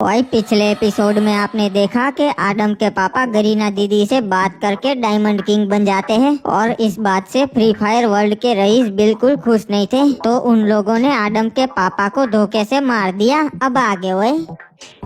वही पिछले एपिसोड में आपने देखा कि आदम के पापा गरीना दीदी से बात करके डायमंड किंग बन जाते हैं और इस बात से फ्री फायर वर्ल्ड के रईस बिल्कुल खुश नहीं थे, तो उन लोगों ने आदम के पापा को धोखे से मार दिया। अब आगे वही।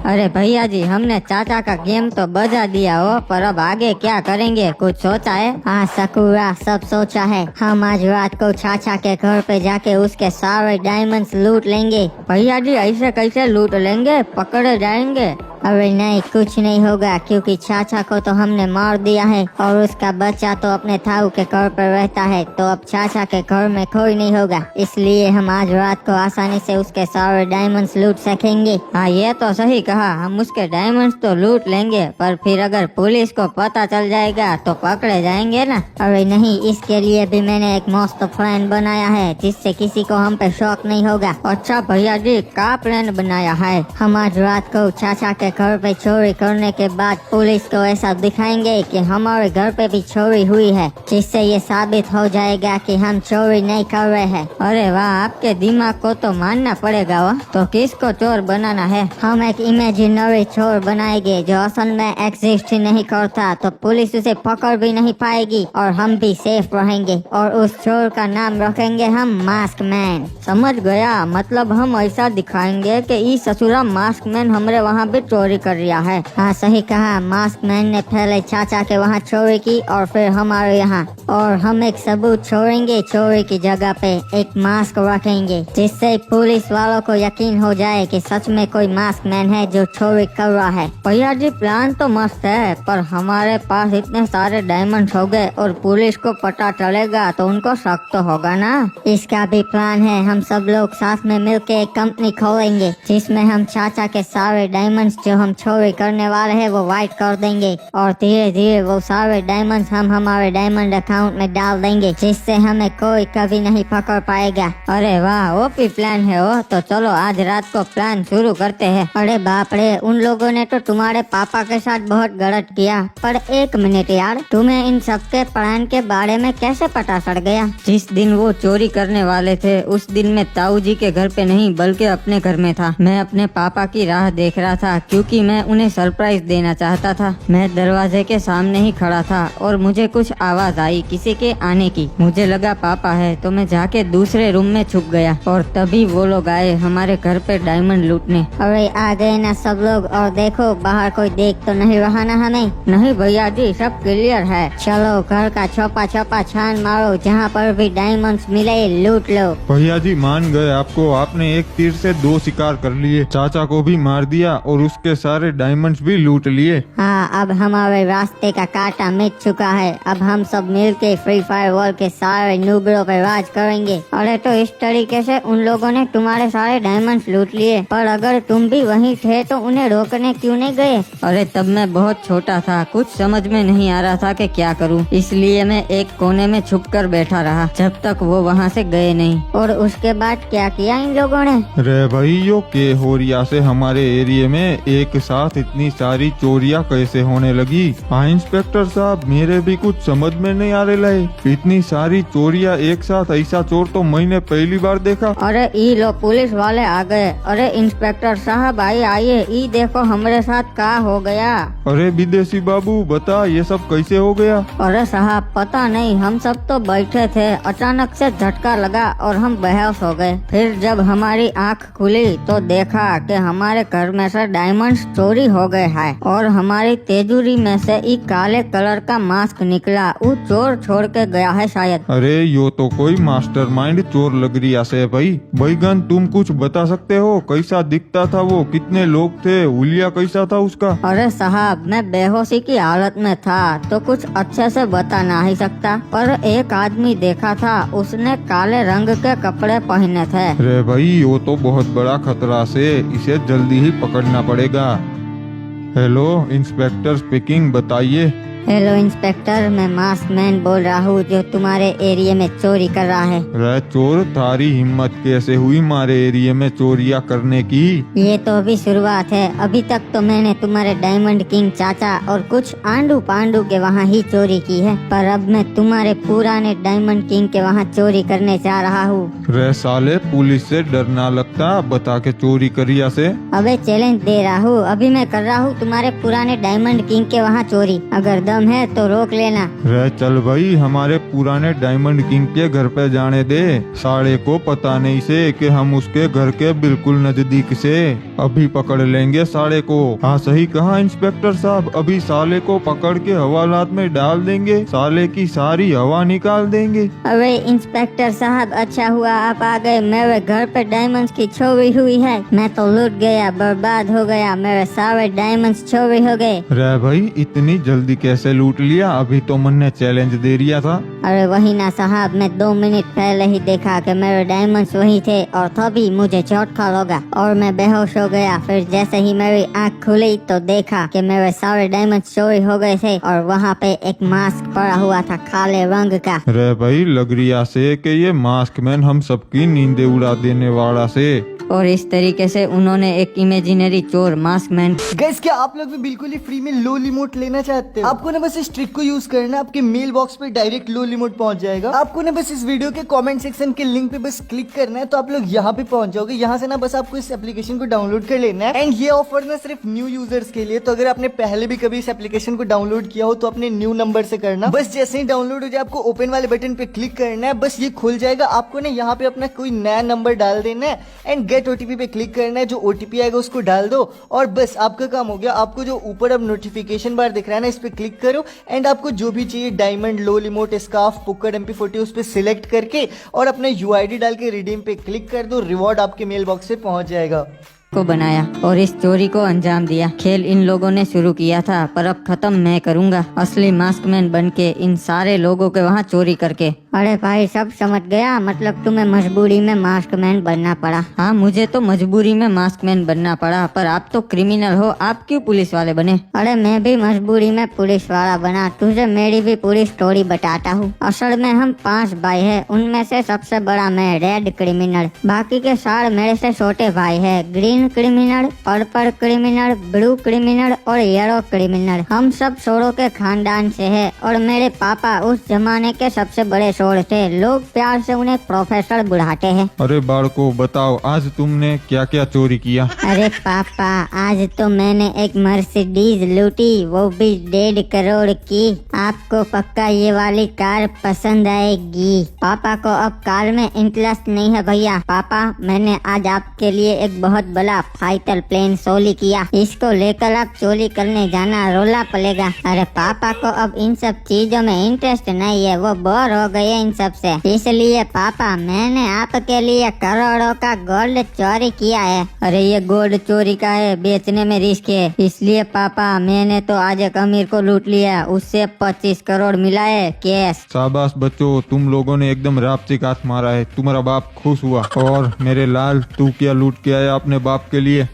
अरे भैया जी, हमने चाचा का गेम तो बजा दिया हो, पर अब आगे क्या करेंगे, कुछ सोचा है? हाँ सकुरा, सब सोचा है। हम आज रात को चाचा के घर पे जाके उसके सारे डायमंड्स लूट लेंगे। भैया जी, ऐसे कैसे लूट लेंगे, पकड़े जाएंगे? अरे नहीं, कुछ नहीं होगा, क्योंकि चाचा को तो हमने मार दिया है और उसका बच्चा तो अपने ताऊ के घर पर रहता है, तो अब चाचा के घर में कोई नहीं होगा। इसलिए हम आज रात को आसानी से उसके सारे डायमंड्स लूट सकेंगे। हाँ, ये तो सही कहा, हम उसके डायमंड्स तो लूट लेंगे, पर फिर अगर पुलिस को पता चल जाएगा तो पकड़े जाएंगे ना? अरे नहीं, इसके लिए भी मैंने एक मस्त प्लान बनाया है जिससे किसी को हम पे शौक नहीं होगा। अच्छा भैया जी, क्या प्लान बनाया है? हम आज रात को चाचा के घर पे चोरी करने के बाद पुलिस को ऐसा दिखाएंगे कि हमारे घर पे भी चोरी हुई है, जिससे ये साबित हो जाएगा कि हम चोरी नहीं कर रहे हैं। अरे वाह, आपके दिमाग को तो मानना पड़ेगा। वो तो किसको चोर बनाना है? हम एक इमेजिनरी चोर बनाएंगे जो असल में एग्जिस्ट ही नहीं करता, तो पुलिस उसे पकड़ भी नहीं पाएगी और हम भी सेफ रहेंगे। और उस चोर का नाम रखेंगे हम मास्क मैन। समझ गया, मतलब हम ऐसा दिखाएंगे कि ई ससुरा मास्क मैन हमारे वहाँ भी चोरी कर रहा है। हाँ सही कहा, मास्क मैन ने पहले चाचा के वहाँ चोरी की और फिर हमारे यहाँ, और हम एक सबूत छोड़ेंगे। चोरी की जगह पे एक मास्क रखेंगे जिससे पुलिस वालों को यकीन हो जाए कि सच में कोई मास्क मैन है जो चोरी कर रहा है। भैया जी, प्लान तो मस्त है, पर हमारे पास इतने सारे डायमंड हो गए और पुलिस को पता चलेगा तो उनको शक तो होगा ना। इसका भी प्लान है, हम सब लोग साथ में मिलके एक कंपनी खोलेंगे जिसमें हम चाचा के सारे डायमंड्स जो हम चोरी करने वाले हैं वो वाइट कर देंगे और धीरे धीरे वो सारे डायमंड्स हम हमारे डायमंड अकाउंट में डाल देंगे, जिससे हमें कोई कभी नहीं पकड़ पाएगा। अरे वाह, ओपी प्लान है वो। तो चलो आज रात को प्लान शुरू करते हैं। अरे बाप रे, उन लोगों ने तो तुम्हारे पापा के साथ बहुत गलत किया। पर एक मिनट यार, तुम्हें इन सब के प्लान के बारे में कैसे पता चल गया? जिस दिन वो चोरी करने वाले थे उस दिन मैं ताऊ जी के घर पे नहीं बल्कि अपने घर में था। मैं अपने पापा की राह देख रहा था क्योंकि मैं उन्हें सरप्राइज देना चाहता था। मैं दरवाजे के सामने ही खड़ा था और मुझे कुछ आवाज आई किसी के आने की। मुझे लगा पापा है, तो मैं जाके दूसरे रूम में छुप गया और तभी वो लोग आए हमारे घर पे डायमंड लूटने। अरे आ गए ना सब लोग, और देखो बाहर कोई देख तो नहीं रहा ना हमें? नहीं भैया जी, सब क्लियर है। चलो घर का छपा छपा छान मारो, जहाँ पर भी डायमंड्स मिले लूट लो। भैया जी मान गए आपको, आपने एक तीर से दो शिकार कर लिए, चाचा को भी मार दिया और उसके सारे डायमंड्स भी लूट लिए। हाँ, अब हमारे रास्ते का कांटा मिट चुका है। अब हम सब मिलके फ्री फायर वर्ल्ड के सारे नूबरों पे राज करेंगे। अरे तो इस तरीके से उन लोगों ने तुम्हारे सारे डायमंड्स लूट लिए, पर अगर तुम भी वहीं थे तो उन्हें रोकने क्यों नहीं गए? अरे तब मैं बहुत छोटा था, कुछ समझ में नहीं आ रहा था कि क्या करूं, इसलिए मैं एक कोने में छुप कर बैठा रहा जब तक वो वहाँ से गए नहीं। और उसके बाद क्या किया इन लोगों ने? रे भाइयों के होरिया से हमारे एरिया में एक साथ इतनी सारी चोरियां कैसे होने लगी? हाँ इंस्पेक्टर साहब, मेरे भी कुछ समझ में नहीं आ रहा है। इतनी सारी चोरियां एक साथ, ऐसा चोर तो मैंने पहली बार देखा। अरे ई लो, पुलिस वाले आ गए। अरे इंस्पेक्टर साहब आइए, ई देखो हमारे साथ क्या हो गया। अरे विदेशी बाबू बता, ये सब कैसे हो गया? अरे साहब पता नहीं, हम सब तो बैठे थे, अचानक से झटका लगा और हम बेहोश हो गए। फिर जब हमारी आँख खुली तो देखा कि हमारे घर में से डायमंड्स चोरी हो गए है और हमारी तेजूरी में से एक काले कलर का मास्क निकला। वो चोर छोड़ के गया है शायद। अरे यो तो कोई मास्टरमाइंड चोर लग रही है भाई। बैगन तुम कुछ बता सकते हो, कैसा दिखता था वो, कितने लोग थे, हुलिया कैसा था उसका? अरे साहब, मैं बेहोशी की हालत में था तो कुछ अच्छे से बता नहीं सकता, पर एक आदमी देखा था, उसने काले रंग के कपड़े पहने थे। अरे भाई वो तो बहुत बड़ा खतरा से, इसे जल्दी ही पकड़ना पड़ेगा। हेलो इंस्पेक्टर स्पीकिंग, बताइए हेलो इंस्पेक्टर, मैं मास्क मैन बोल रहा हूँ जो तुम्हारे एरिया में चोरी कर रहा है। रे चोर, थारी हिम्मत कैसे हुई हमारे एरिया में चोरियां करने की? ये तो अभी शुरुआत है। अभी तक तो मैंने तुम्हारे डायमंड किंग चाचा और कुछ आंडू पांडू के वहाँ ही चोरी की है, पर अब मैं तुम्हारे पुराने डायमंड किंग के वहाँ चोरी करने जा रहा हूँ। रे साले, पुलिस से डर ना लगता? बता के चोरी करिया से। अबे चैलेंज दे रहा हूँ, अभी मैं कर रहा हूँ तुम्हारे पुराने डायमंड किंग के वहाँ चोरी। अगर दम है तो रोक लेना। रे चल भाई, हमारे पुराने डायमंड किंग के घर पे जाने दे। साले को पता नहीं से कि हम उसके घर के बिल्कुल नजदीक से। अभी पकड़ लेंगे साले को। हाँ सही कहा इंस्पेक्टर साहब, अभी साले को पकड़ के हवालात में डाल देंगे, साले की सारी हवा निकाल देंगे। अरे इंस्पेक्टर साहब, अच्छा हुआ आप आ गए। मेरे घर पे डायमंड्स की चोरी हुई है। मैं तो लूट गया, बर्बाद हो गया, मेरे सारे डायमंड्स चोरी हो गए। रे भाई, इतनी जल्दी कैसे लूट लिया? अभी तो मन ने चैलेंज दे दिया था। अरे वही ना साहब, मैं 2 मिनट पहले ही देखा कि मेरे डायमंड्स वही थे और तभी मुझे झटका लगा और मैं बेहोश हो गया। फिर जैसे ही मेरी आँख खुली तो देखा कि मेरे सारे डायमंड्स चोरी हो गए थे और वहाँ पे एक मास्क पड़ा हुआ था काले रंग का। रे भाई, लग रिया से कि ये मास्क मैन हम सबकी नींदें उड़ा देने वाला से। और इस तरीके से उन्होंने एक इमेजिनरी चोर मास्क मैन। गाइस, क्या आप लोग भी बिल्कुल ही फ्री में लो लिमोट लेना चाहते हो? आपको ना बस इस ट्रिक को यूज करना, आपके मेल बॉक्स पे डायरेक्ट लो लिमोट पहुंच जाएगा। आपको ना बस इस वीडियो के कमेंट सेक्शन के लिंक पे बस क्लिक करना है तो आप लोग यहाँ पे पहुंच जाओगे। यहाँ से ना बस आपको इस एप्लीकेशन को डाउनलोड कर लेना है। एंड ये ऑफर ना सिर्फ न्यू यूजर्स के लिए, तो अगर आपने पहले भी कभी इस एप्लीकेशन को डाउनलोड किया हो तो अपने न्यू नंबर से करना। बस जैसे ही डाउनलोड हो जाए आपको ओपन वाले बटन पे क्लिक करना है, बस ये खुल जाएगा। आपको ना यहाँ पे अपना कोई नया नंबर डाल देना है एंड गेट ओटीपी पे क्लिक करना है। जो ओटीपी आएगा उसको डाल दो और बस आपका काम हो गया। आपको जो ऊपर अब नोटिफिकेशन बार दिख रहा है ना, इस पे क्लिक करो एंड आपको जो भी चाहिए डायमंड, लो लिमोट, स्कार्फ, पुक्कड़, MP40 उस पे सिलेक्ट करके और अपना यूआईडी डाल के रिडीम पे क्लिक कर दो। रिवॉर्ड आपके मेल बॉक्स पे पहुंच जाएगा। को बनाया और इस चोरी को अंजाम दिया। खेल इन लोगों ने शुरू किया था पर अब खत्म मैं करूंगा, असली मास्कमैन बन के इन सारे लोगों के वहाँ चोरी करके। अरे भाई, सब समझ गया। मतलब तुम्हें मजबूरी में मास्कमैन बनना पड़ा। हाँ, मुझे तो मजबूरी में मास्कमैन बनना पड़ा, पर आप तो क्रिमिनल हो, आप क्यों पुलिस वाले बने? अरे मैं भी मजबूरी में पुलिस वाला बना। तुझे मेरी भी पूरी स्टोरी बताता हूँ। असल में हम 5 भाई हैं, उनमें से सबसे बड़ा मैं, रेड क्रिमिनल। बाकी के 4 मेरे से छोटे भाई है, green criminal, purple criminal, blue criminal और येलो क्रिमिनल। हम सब चोरों के खानदान से है और मेरे पापा उस जमाने के सबसे बड़े चोर थे। लोग प्यार से उन्हें प्रोफेसर बुलाते हैं। अरे बालको, बताओ आज तुमने क्या क्या चोरी किया? अरे पापा, आज तो मैंने एक मर्सिडीज लूटी, वो भी 1.5 करोड़ की। आपको पक्का ये वाली कार पसंद आएगी। पापा को अब कार में इंटरेस्ट नहीं है भैया। पापा, मैंने आज आपके लिए एक बहुत बड़ा फाइटर प्लेन चोरी किया। इसको लेकर आप चोरी करने जाना, रोला पड़ेगा। अरे पापा को अब इन सब चीजों में इंटरेस्ट नहीं है, वो बोर हो गए इन सब से। इसलिए पापा, मैंने आपके लिए करोड़ों का गोल्ड चोरी किया है। अरे ये गोल्ड चोरी का है, बेचने में रिस्क है, इसलिए पापा मैंने तो आज एक अमीर को लूट लिया, उससे 25 करोड़ मिला है कैश। शाबाश बच्चों, तुम लोगों ने एकदम रापचिक हाथ मारा है। तुम्हारा बाप खुश हुआ। और मेरे लाल, तू क्या लूट के आया अपने बाप के लिए?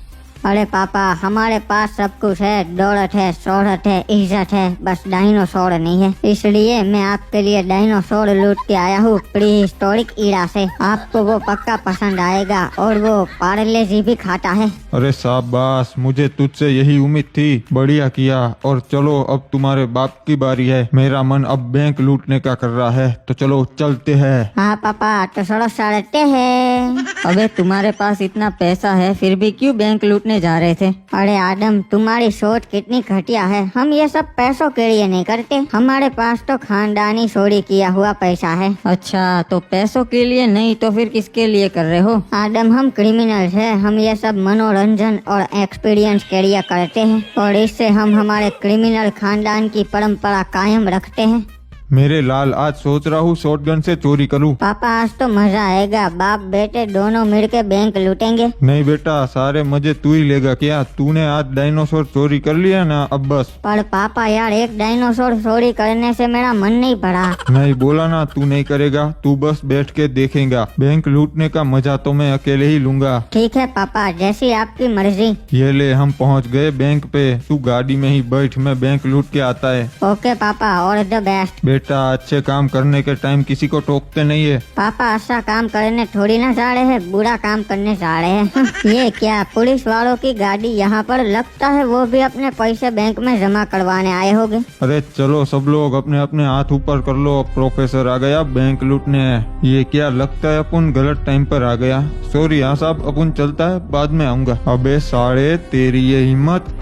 अरे पापा, हमारे पास सब कुछ है, दौलत है, शोहरत है, इज्जत है, बस डायनासोर नहीं है। इसलिए मैं आपके लिए डायनासोर लूट के आया हूँ, प्री हिस्टोरिक इरा से। आपको वो पक्का पसंद आएगा और वो पार्ले जी भी खाता है। अरे शाबाश, मुझे तुझसे यही उम्मीद थी। बढ़िया किया। और चलो, अब तुम्हारे बाप की बारी है। मेरा मन अब बैंक लूटने का कर रहा है, तो चलो चलते हैं। हाँ पापा, तो चलो चलते हैं। अबे तुम्हारे पास इतना पैसा है फिर भी क्यों बैंक लूटने जा रहे थे? अरे आदम, तुम्हारी सोच कितनी घटिया है। हम ये सब पैसों के लिए नहीं करते, हमारे पास तो खानदानी चोरी किया हुआ पैसा है। अच्छा, तो पैसों के लिए नहीं तो फिर किसके लिए कर रहे हो? आदम, हम क्रिमिनल हैं, हम ये सब मनोरंजन और एक्सपीरियंस के लिए करते हैं और इससे हम हमारे क्रिमिनल खानदान की परंपरा कायम रखते हैं। मेरे लाल आज सोच रहा हूँ शॉटगन से चोरी करूँ। पापा आज तो मजा आएगा, बाप बेटे दोनों मिलके बैंक लूटेंगे। नहीं बेटा, सारे मजे तू ही लेगा क्या? तूने आज डायनासोर चोरी कर लिया ना, अब बस। पर पापा यार, एक डायनासोर चोरी करने से मेरा मन नहीं पड़ा। नहीं बोला ना, तू नहीं करेगा, तू बस बैठ के देखेगा। बैंक लूटने का मजा तो मैं अकेले ही लूंगा। ठीक है पापा, जैसी आपकी मर्जी। ये ले, हम पहुंच गए बैंक पे। तू गाड़ी में ही बैठ, मैं बैंक लूट के आता है। ओके पापा, ऑल द बेस्ट। बेटा अच्छे काम करने के टाइम किसी को टोकते नहीं है। पापा अच्छा काम करने थोड़ी ना जा रहे हैं, बुरा काम करने जा रहे हैं। ये क्या, पुलिस वालों की गाड़ी यहाँ पर? लगता है वो भी अपने पैसे बैंक में जमा करवाने आए होंगे। अरे चलो सब लोग अपने अपने हाथ ऊपर कर लो, प्रोफेसर आ गया बैंक लूटने। ये क्या, लगता है अपन गलत टाइम पर आ गया। सॉरी हाँ साहब, अपन चलता है, बाद में आऊंगा। अबे साले, तेरी ये हिम्मत,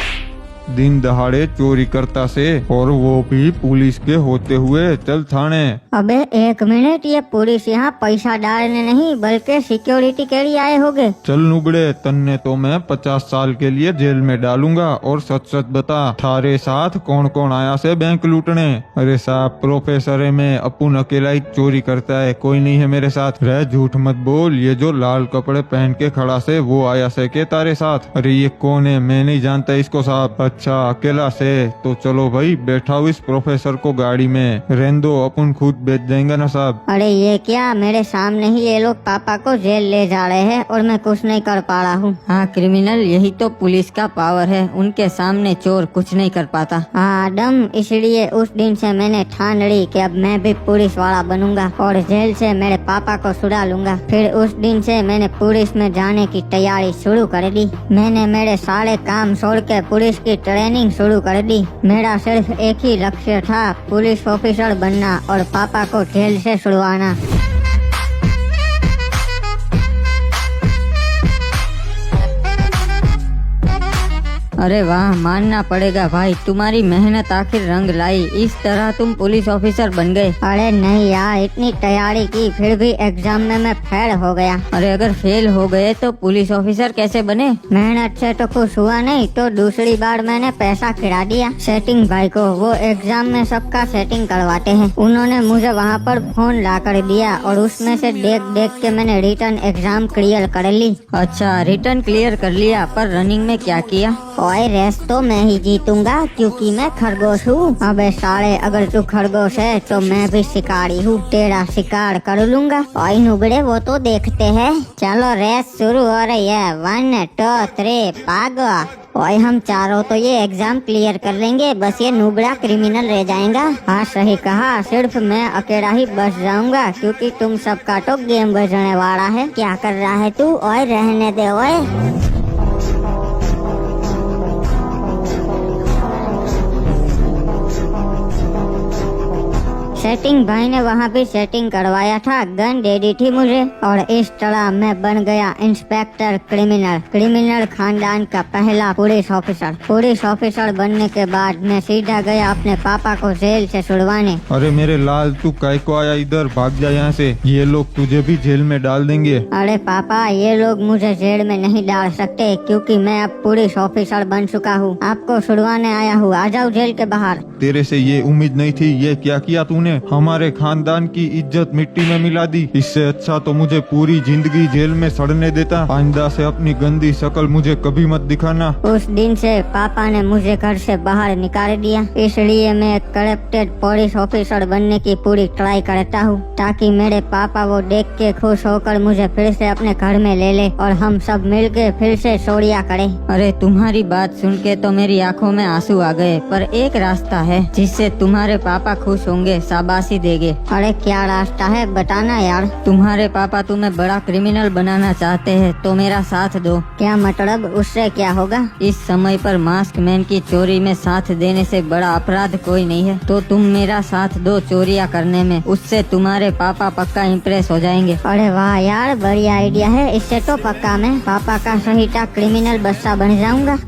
दिन दहाड़े चोरी करता से, और वो भी पुलिस के होते हुए। चल थाने। अबे एक मिनट, ये पुलिस यहाँ पैसा डालने नहीं बल्कि सिक्योरिटी के लिए आए होंगे। चल नुबड़े, तन्ने तो मैं 50 साल के लिए जेल में डालूंगा। और सच सच बता, थारे साथ कौन कौन आया से बैंक लूटने? अरे साहब, प्रोफेसर है मैं, अपन अकेला ही चोरी करता है, कोई नहीं है मेरे साथ। रह झूठ मत बोल, ये जो लाल कपड़े पहन के खड़ा से वो आया से के तारे साथ? अरे ये कौन है? मैं नहीं जानता इसको साहब। अच्छा अकेला से, तो चलो भाई बैठाओ इस प्रोफेसर को गाड़ी में। रहने दो, अपन खुद बेच जाएंगे ना साहब। अरे ये क्या, मेरे सामने ही ये लोग पापा को जेल ले जा रहे हैं और मैं कुछ नहीं कर पा रहा हूँ। हाँ क्रिमिनल, यही तो पुलिस का पावर है, उनके सामने चोर कुछ नहीं कर पाता। हाँ डम, इसलिए उस दिन से मैंने ठान ली कि अब मैं भी पुलिस वाला बनूंगा और जेल से मेरे पापा को छुड़ा लूंगा। फिर उस दिन से मैंने पुलिस में जाने की तैयारी शुरू कर दी। मैंने मेरे सारे काम छोड़ के पुलिस की ट्रेनिंग शुरू कर दी। मेरा सिर्फ एक ही लक्ष्य था, पुलिस ऑफिसर बनना और पापा को जेल से छुड़वाना। अरे वाह, मानना पड़ेगा भाई, तुम्हारी मेहनत आखिर रंग लाई। इस तरह तुम पुलिस ऑफिसर बन गए। अरे नहीं यार, इतनी तैयारी की फिर भी एग्जाम में मैं फेल हो गया। अरे अगर फेल हो गए तो पुलिस ऑफिसर कैसे बने? मेहनत से तो कुछ हुआ नहीं, तो दूसरी बार मैंने पैसा खिला दिया सेटिंग भाई को। वो एग्जाम में सबका सेटिंग करवाते हैं। उन्होंने मुझे वहाँ पर फोन ला कर दिया और उसमें से देख देख के मैंने रिटर्न एग्जाम क्लियर कर ली। अच्छा, रिटर्न क्लियर कर लिया, पर रनिंग में क्या किया? ओए रेस तो मैं ही जीतूंगा क्योंकि मैं खरगोश हूँ। अबे साले, अगर तू खरगोश है तो मैं भी शिकारी हूँ, तेरा शिकार कर लूंगा। ओए नुबड़े, वो तो देखते हैं। चलो रेस शुरू हो रही है, 1 2 3 भागो। ओए हम चारों तो ये एग्जाम क्लियर कर लेंगे, बस ये नुबड़ा क्रिमिनल रह जाएगा। हाँ सही कहा, सिर्फ मैं अकेला ही बच जाऊंगा क्योंकि तुम सबका तो गेम बजने वाला है। क्या कर रहा है तू? ओए रहने दे ओए। सेटिंग भाई ने वहाँ भी सेटिंग करवाया था, गन दे दी थी मुझे और इस तरह मैं बन गया इंस्पेक्टर क्रिमिनल। क्रिमिनल खानदान का पहला पुलिस ऑफिसर। पुलिस ऑफिसर बनने के बाद मैं सीधा गया अपने पापा को जेल से छुड़वाने। अरे मेरे लाल, तू काय को आया इधर? भाग जा यहाँ से, ये लोग तुझे भी जेल में डाल देंगे। अरे पापा, ये लोग मुझे जेल में नहीं डाल सकते क्योंकि मैं अब पुलिस ऑफिसर बन चुका हूँ। आपको छुड़वाने आया हूँ, आ जाओ जेल के बाहर। तेरे से ये उम्मीद नहीं थी। ये क्या किया तूने? हमारे खानदान की इज्जत मिट्टी में मिला दी। इससे अच्छा तो मुझे पूरी जिंदगी जेल में सड़ने देता। आइंदा से अपनी गंदी शक्ल मुझे कभी मत दिखाना। उस दिन से पापा ने मुझे घर से बाहर निकाल दिया, इसलिए मैं एक करप्टेड पुलिस ऑफिसर बनने की पूरी ट्राई करता हूँ ताकि मेरे पापा वो देख के खुश होकर मुझे फिर से अपने घर में ले ले और हम सब मिलके फिर से चोरियां करें। अरे तुम्हारी बात सुन के तो मेरी आंखों में आंसू आ गए, पर एक रास्ता है जिससे तुम्हारे पापा खुश होंगे, शाबाशी देंगे। अरे क्या रास्ता है, बताना यार। तुम्हारे पापा तुम्हें बड़ा क्रिमिनल बनाना चाहते हैं तो मेरा साथ दो। क्या मतलब? उससे क्या होगा? इस समय पर मास्क मैन की चोरी में साथ देने से बड़ा अपराध कोई नहीं है, तो तुम मेरा साथ दो चोरियां करने में, उससे तुम्हारे पापा पक्का इम्प्रेस हो जाएंगे। अरे वाह यार, बढ़िया आइडिया है। इससे तो पक्का मैं पापा का सहीटा क्रिमिनल बच्चा बन जाऊंगा।